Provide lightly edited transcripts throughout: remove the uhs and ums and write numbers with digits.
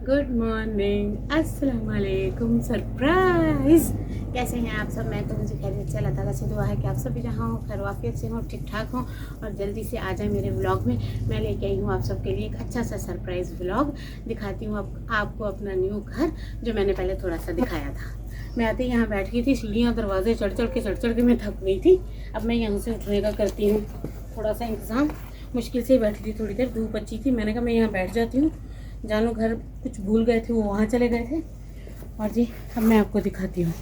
Good morning, अस्सलाम वालेकुम। Surprise, कैसे हैं आप सब? मैं तो मुझे खैरियत से, अल्लाह ताला से दुआ है कि आप सभी जहाँ हो खैर वाफियत से हो, ठीक ठाक हो और जल्दी से आ जाए मेरे व्लॉग में। मैं लेके आई हूँ आप सबके लिए एक अच्छा सा सरप्राइज़ व्लॉग। दिखाती हूँ आपको अपना न्यू घर, जो मैंने पहले थोड़ा सा दिखाया था। मैं आते ही यहाँ बैठ गई थी, सीढ़ियाँ दरवाजे चढ़ चढ़ के मैं थक गई थी। अब मैं यहाँ से उठने का करती हूँ थोड़ा सा इंतज़ाम। मुश्किल से ही बैठी थी, थोड़ी देर धूप अच्छी थी, मैंने कहा मैं यहाँ बैठ जाती हूँ। जानू घर कुछ भूल गए थे, वो वहाँ चले गए थे। और जी अब मैं आपको दिखाती हूँ।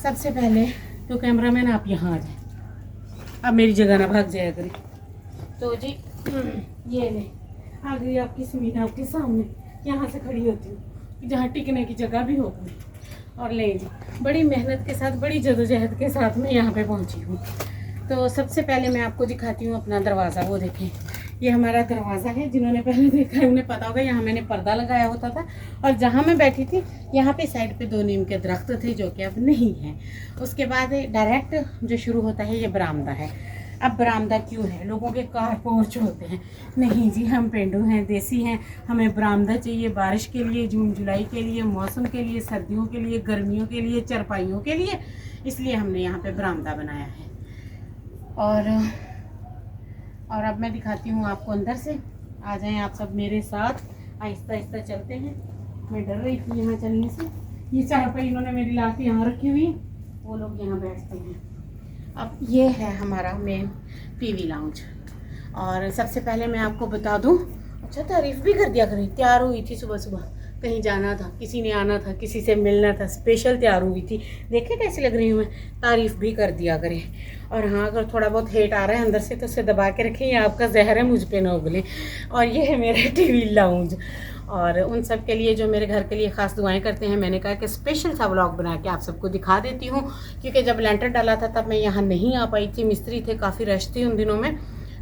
सबसे पहले तो कैमरामैन आप यहाँ आ जाए, अब मेरी जगह ना भाग जाया करें। तो जी ये ले आ गई आपकी समीना आपके सामने। यहाँ से खड़ी होती हूँ जहाँ टिकने की जगह भी हो गई। और ले जी बड़ी मेहनत के साथ, बड़ी जदोजहद के साथ मैं यहाँ पे पहुँची हूँ। तो सबसे पहले मैं आपको दिखाती हूँ अपना दरवाज़ा। वो देखें, ये हमारा दरवाज़ा है। जिन्होंने पहले देखा है उन्हें पता होगा, यहाँ मैंने पर्दा लगाया होता था। और जहाँ मैं बैठी थी यहाँ पे साइड पे 2 नीम के दरख्त थे, जो कि अब नहीं हैं। उसके बाद डायरेक्ट जो शुरू होता है ये बरामदा है। अब बरामदा क्यों है? लोगों के कार पोर्च होते हैं। नहीं जी, हम पेंडू हैं, देसी हैं, हमें बरामदा चाहिए बारिश के लिए, जून जुलाई के लिए, मौसम के लिए, सर्दियों के लिए, गर्मियों के लिए, चरपाइयों के लिए। इसलिए हमने यहाँ पे बरामदा बनाया है। और अब मैं दिखाती हूँ आपको अंदर से। आ जाएं आप सब मेरे साथ, आहिस्ता आहिस्ता चलते हैं। मैं डर रही थी यहाँ चलने से। ये चारपाई इन्होंने मेरी ला के यहाँ रखी हुई है, वो लोग यहाँ बैठते हैं। अब ये है हमारा मेन पीवी लाउंज। और सबसे पहले मैं आपको बता दूँ, अच्छा तारीफ़ भी कर दिया करें। तैयार हुई थी सुबह सुबह, कहीं जाना था, किसी ने आना था, किसी से मिलना था, स्पेशल तैयार हुई थी। देखे कैसी लग रही हूँ मैं? तारीफ़ भी कर दिया करें। और हाँ, अगर थोड़ा बहुत हेट आ रहा है अंदर से तो उसे दबा के रखें, ये आपका जहर है, मुझ पे ना उगले। और ये है मेरा टीवी लाउंज। और उन सब के लिए जो मेरे घर के लिए ख़ास दुआएं करते हैं, मैंने कहा कि स्पेशल सा व्लॉग बना के आप सबको दिखा देती हूँ। क्योंकि जब लेंटर डाला था तब मैं यहाँ नहीं आ पाई थी, मिस्त्री थे, काफ़ी रश थी उन दिनों में।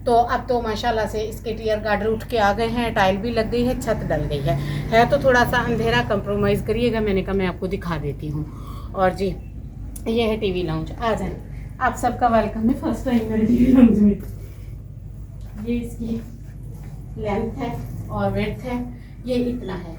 तो अब तो माशाल्लाह से इसके टियर गार्डर उठ के आ गए हैं, टाइल भी लग गई है, छत डल गई है तो थोड़ा सा अंधेरा, कंप्रोमाइज़ करिएगा। मैंने कहा मैं आपको दिखा देती हूँ। और जी ये है टीवी लाउंज। आ जाए, आप सबका वेलकम है फर्स्ट टाइम मेरे टीवी लाउंज में। ये इसकी लेंथ है और वेड्थ है, ये इतना है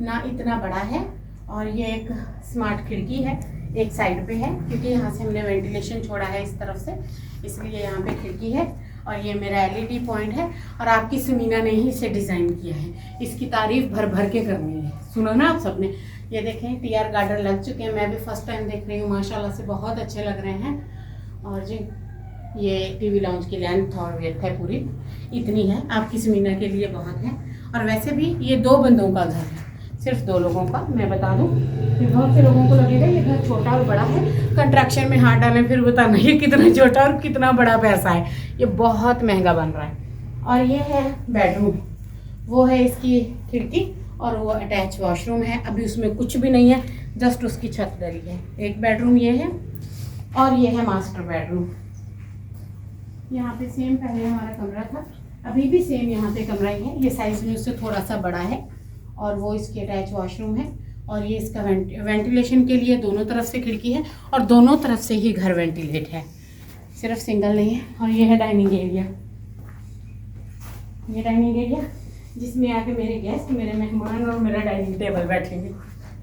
ना, इतना बड़ा है। और ये एक स्मार्ट खिड़की है, एक साइड पे है, क्योंकि यहाँ से हमने वेंटिलेशन छोड़ा है इस तरफ से, इसलिए यहाँ पे खिड़की है। और ये मेरा एलईडी पॉइंट है। और आपकी समीना ने ही इसे डिज़ाइन किया है, इसकी तारीफ भर भर के करनी है, सुनो ना आप सबने। ये देखें टीआर गार्डर लग चुके हैं, मैं भी फर्स्ट टाइम देख रही हूँ, माशाल्लाह से बहुत अच्छे लग रहे हैं। और जी ये टीवी लाउंज की लेंथ और वेथ है पूरी, इतनी है, आपकी समीना के लिए बहुत है। और वैसे भी ये 2 बंदों का घर है, सिर्फ 2 लोगों का। मैं बता दूं कि बहुत से लोगों को लगेगा ये घर छोटा और बड़ा है, कंस्ट्रक्शन में हाथ डालें फिर बताना ये कितना छोटा और कितना बड़ा पैसा है। ये बहुत महंगा बन रहा है। और ये है बेडरूम, वो है इसकी खिड़की और वो अटैच वॉशरूम है। अभी उसमें कुछ भी नहीं है, जस्ट उसकी छत डली है। एक बेडरूम ये है और ये है मास्टर बेडरूम। यहाँ पे सेम पहले हमारा कमरा था, अभी भी सेम यहाँ पे कमरा ही है, ये साइज़ में उससे थोड़ा सा बड़ा है। और वो इसकी अटैच वॉशरूम है। और ये इसका वेंटिलेशन के लिए दोनों तरफ से खिड़की है और दोनों तरफ से ही घर वेंटिलेट है, सिर्फ सिंगल नहीं है। और ये है डाइनिंग एरिया, ये डाइनिंग एरिया जिसमें आके मेरे गेस्ट, मेरे मेहमान और मेरा डाइनिंग टेबल बैठेंगे,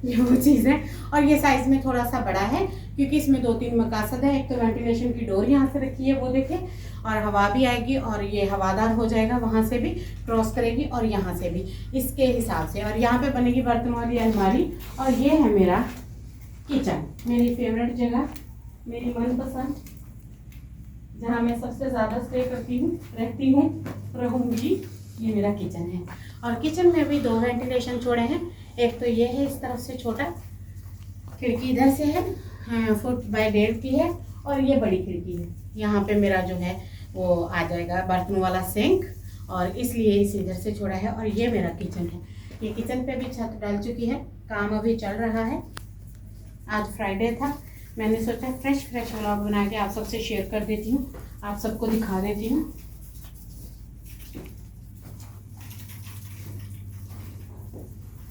ये वो चीज़ है। और ये साइज़ में थोड़ा सा बड़ा है, क्योंकि इसमें 2-3 मकासद है। एक तो वेंटिलेशन की डोर यहाँ से रखी है, वो देखें, और हवा भी आएगी और ये हवादार हो जाएगा, वहाँ से भी क्रॉस करेगी और यहाँ से भी, इसके हिसाब से। और यहाँ पे बनेगी बर्तन वाली अलमारी। और ये है मेरा किचन, मेरी फेवरेट जगह, मेरी मनपसंद, जहाँ मैं सबसे ज़्यादा स्टे करती हूँ, रहती हूँ, रहूँगी। ये मेरा किचन है। और किचन में भी 2 वेंटिलेशन छोड़े हैं। एक तो ये है इस तरफ से छोटा, खिड़की इधर से है, 1.5 फुट की है। और ये बड़ी खिड़की है, यहाँ पे मेरा जो है वो आ जाएगा बर्तन वाला सिंक, और इसलिए इसे इधर से छोड़ा है। और ये मेरा किचन है। ये किचन पे भी छत डाल चुकी है, काम अभी चल रहा है। आज फ्राइडे था, मैंने सोचा फ्रेश व्लॉग बना के आप सबसे शेयर कर देती हूँ, आप सबको दिखा देती हूँ।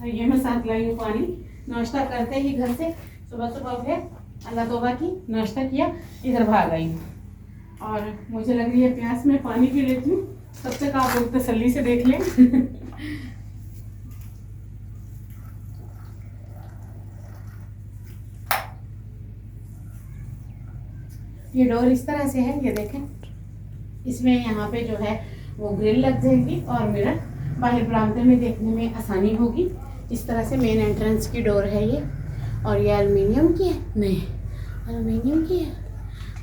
ये मैं साथ लाई हूँ पानी, नाश्ता करते ही घर से सुबह सुबह उठे, अल्लाह तौबा की, नाश्ता किया, इधर भाग आई हूँ। और मुझे लग रही है प्यास, में पानी पी लेती हूँ, तब तक आप लोग तसल्ली से देख लें। ये डोर इस तरह से है, ये देखें। इसमें यहाँ पे जो है वो ग्रिल लग जाएगी और मिरर बाहर बरामदे में देखने में आसानी होगी। इस तरह से मेन एंट्रेंस की डोर है ये। और ये एल्युमिनियम की है, नहीं एल्युमिनियम की है,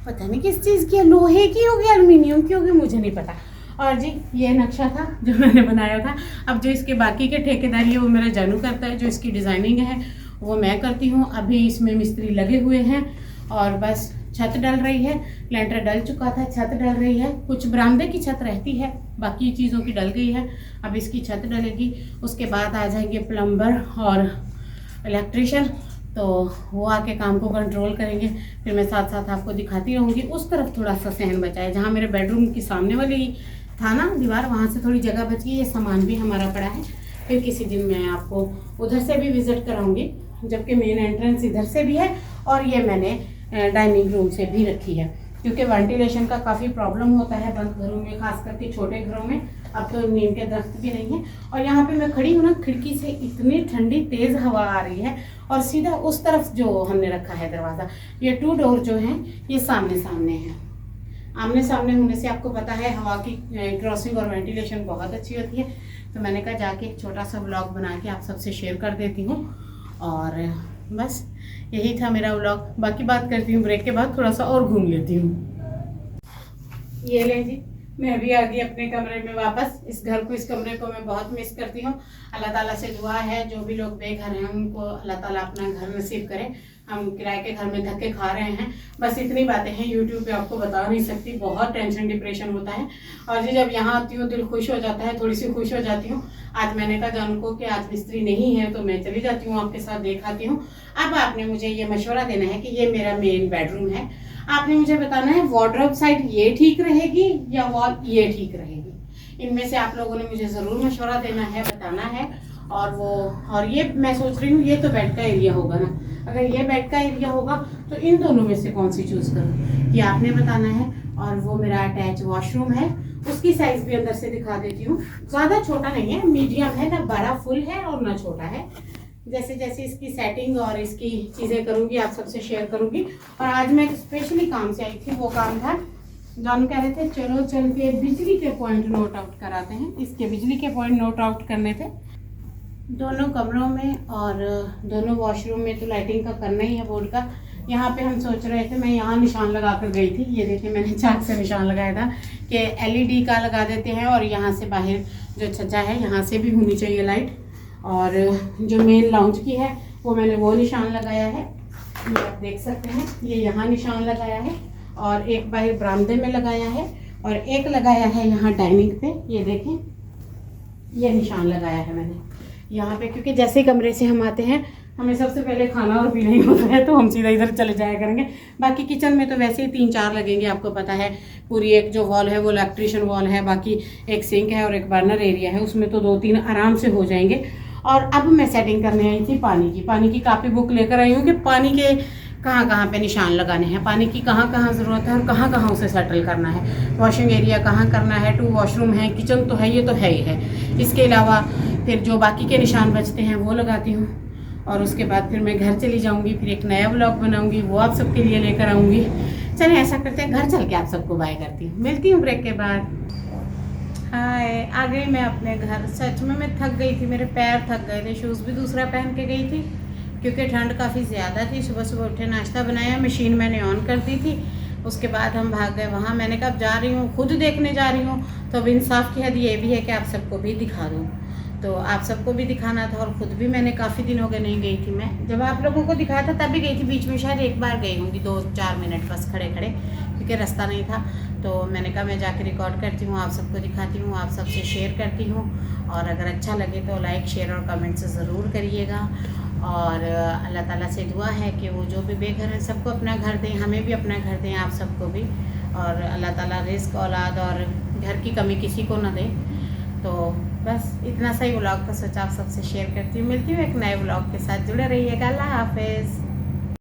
पता नहीं किस चीज़ की है, लोहे की होगी एल्युमिनियम की होगी, मुझे नहीं पता। और जी ये नक्शा था जो मैंने बनाया था। अब जो इसके बाकी के ठेकेदारी है वो मेरा जानू करता है, जो इसकी डिज़ाइनिंग है वो मैं करती हूँ। अभी इसमें मिस्त्री लगे हुए हैं और बस छत डल रही है। लेंटर डल चुका था, छत डल रही है। कुछ बरामदे की छत रहती है, बाकी चीज़ों की डल गई है। अब इसकी छत डलेगी, उसके बाद आ जाएंगे प्लम्बर और इलेक्ट्रिशियन, तो वो आके काम को कंट्रोल करेंगे। फिर मैं साथ साथ आपको दिखाती रहूँगी। उस तरफ थोड़ा सा सहन बचा है, जहाँ मेरे बेडरूम की सामने वाली था ना दीवार, वहाँ से थोड़ी जगह बच गई। ये सामान भी हमारा पड़ा है, फिर किसी दिन मैं आपको उधर से भी विज़िट कराऊंगी, जबकि मेन एंट्रेंस इधर से भी है और ये मैंने डाइनिंग रूम से भी रखी है, क्योंकि वेंटिलेशन का काफ़ी प्रॉब्लम होता है बंद घरों में, खास करके छोटे घरों में। अब तो नीम के दरख्त भी नहीं है। और यहाँ पे मैं खड़ी हूँ ना, खिड़की से इतनी ठंडी तेज़ हवा आ रही है। और सीधा उस तरफ जो हमने रखा है दरवाज़ा, ये 2 डोर जो हैं ये सामने सामने हैं। आमने सामने होने से आपको पता है हवा की क्रॉसिंग और वेंटिलेशन बहुत अच्छी होती है। तो मैंने कहा जाके एक छोटा सा व्लॉग बना के आप सबसे शेयर कर देती हूँ। और बस यही था मेरा व्लॉग। बाकी बात करती हूँ ब्रेक के बाद, थोड़ा सा और घूम लेती हूँ। ये लें जी, मैं भी आ गई अपने कमरे में वापस। इस घर को, इस कमरे को मैं बहुत मिस करती हूँ। अल्लाह ताला से दुआ है जो भी लोग बेघर हैं उनको अल्लाह ताला अपना घर नसीब करे। हम किराए के घर में धक्के खा रहे हैं। बस इतनी बातें हैं, यूट्यूब पे आपको बता नहीं सकती। बहुत टेंशन डिप्रेशन होता है। और जी जब यहाँ आती हूँ दिल खुश हो जाता है, थोड़ी सी खुश हो जाती हूँ। आज मैंने कहा जानू को कि आज मिस्त्री नहीं है तो मैं चली जाती हूँ, आपके साथ देख आती हूँ। अब आपने मुझे ये मशवरा देना है कि ये मेरा मेन बेडरूम है। आपने मुझे बताना है वार्डरोब साइड ये ठीक रहेगी या वॉल ये ठीक रहेगी। इनमें से आप लोगों ने मुझे ज़रूर मशवरा देना है, बताना है। और ये मैं सोच रही हूँ ये तो बेड का एरिया होगा ना, अगर ये बेड का एरिया होगा तो इन दोनों में से कौन सी चूज़ करूँ ये आपने बताना है। और वो मेरा अटैच वॉशरूम है, उसकी साइज़ भी अंदर से दिखा देती हूँ। ज़्यादा छोटा नहीं है, मीडियम है, ना बड़ा फुल है और ना छोटा है। जैसे जैसे इसकी सेटिंग और इसकी चीज़ें करूँगी आप सबसे शेयर करूँगी। और आज मैं स्पेशली काम से आई थी, वो काम था जानू कह रहे थे चलो चल के बिजली के पॉइंट नोट आउट कराते हैं। इसके बिजली के पॉइंट नोट आउट करने थे दोनों कमरों में और दोनों वॉशरूम में। तो लाइटिंग का करना ही है बोर्ड का। यहाँ पे हम सोच रहे थे, मैं यहाँ निशान लगा कर गई थी, ये देखिए मैंने चाक से निशान लगाया था कि एलईडी का लगा देते हैं। और यहाँ से बाहर जो छज्जा है यहाँ से भी होनी चाहिए लाइट। और जो मेन लाउंज की है वो मैंने वो निशान लगाया है, ये आप देख सकते हैं। ये यहाँ निशान लगाया है और एक बाहर बरामदे में लगाया है और एक लगाया है यहाँ डाइनिंग पे। ये देखें ये निशान लगाया है मैंने यहाँ पे, क्योंकि जैसे कमरे से हम आते हैं हमें सबसे पहले खाना और पीना ही होता है, तो हम सीधा इधर चले जाया करेंगे। बाकी किचन में तो वैसे ही 3-4 लगेंगे, आपको पता है। पूरी एक जो वॉल है वो इलेक्ट्रिशियन वॉल है, बाकी एक सिंक है और एक बर्नर एरिया है, उसमें तो 2-3 आराम से हो जाएंगे। और अब मैं सेटिंग करने आई थी पानी की कापी बुक लेकर आई हूँ कि पानी के कहाँ कहाँ पे निशान लगाने हैं, पानी की कहाँ कहाँ ज़रूरत है और कहाँ कहाँ उसे सेटल करना है। वॉशिंग एरिया कहाँ करना है, 2 वॉशरूम है, किचन तो है, ये तो है ही है। इसके अलावा फिर जो बाकी के निशान बचते हैं वो लगाती हूँ। और उसके बाद फिर मैं घर चली जाऊँगी, फिर एक नया व्लॉग बनाऊँगी, वो आप सबके लिए लेकर आऊँगी। चलें ऐसा करते हैं, घर चल के आप सबको बाय करती हूँ, मिलती हूँ ब्रेक के बाद। हाय, आ गई मैं अपने घर। सच में मैं थक गई थी, मेरे पैर थक गए थे। शूज़ भी दूसरा पहन के गई थी क्योंकि ठंड काफ़ी ज़्यादा थी। सुबह सुबह उठे, नाश्ता बनाया, मशीन मैंने ऑन कर दी थी। उसके बाद हम भाग गए वहाँ। मैंने कहा अब जा रही हूँ, खुद देखने जा रही हूँ, तो अब इंसाफ की हद ये भी है कि आप सबको भी दिखा दूँ। तो आप सबको भी दिखाना था और ख़ुद भी मैंने काफ़ी दिन हो गए नहीं गई थी। मैं जब आप लोगों को दिखाया था तभी गई थी, बीच में शायद एक बार गई होंगी 2-4 मिनट बस खड़े खड़े, क्योंकि रास्ता नहीं था। तो मैंने कहा मैं जाके रिकॉर्ड करती हूँ, आप सबको दिखाती हूँ, आप सबसे शेयर करती हूँ। और अगर अच्छा लगे तो लाइक शेयर और कमेंट्स ज़रूर करिएगा। और अल्लाह ताला से दुआ है कि वो जो भी बेघर हैं सबको अपना घर दें, हमें भी अपना घर दें, आप सबको भी। और अल्लाह ताला रिज़्क़, औलाद और घर की कमी किसी को ना दे। तो बस इतना सा ही व्लॉग का सोचा आप सबसे शेयर करती हूँ। मिलती हूँ एक नए व्लॉग के साथ, जुड़े रहिएगा। अल्लाह हाफ़िज़।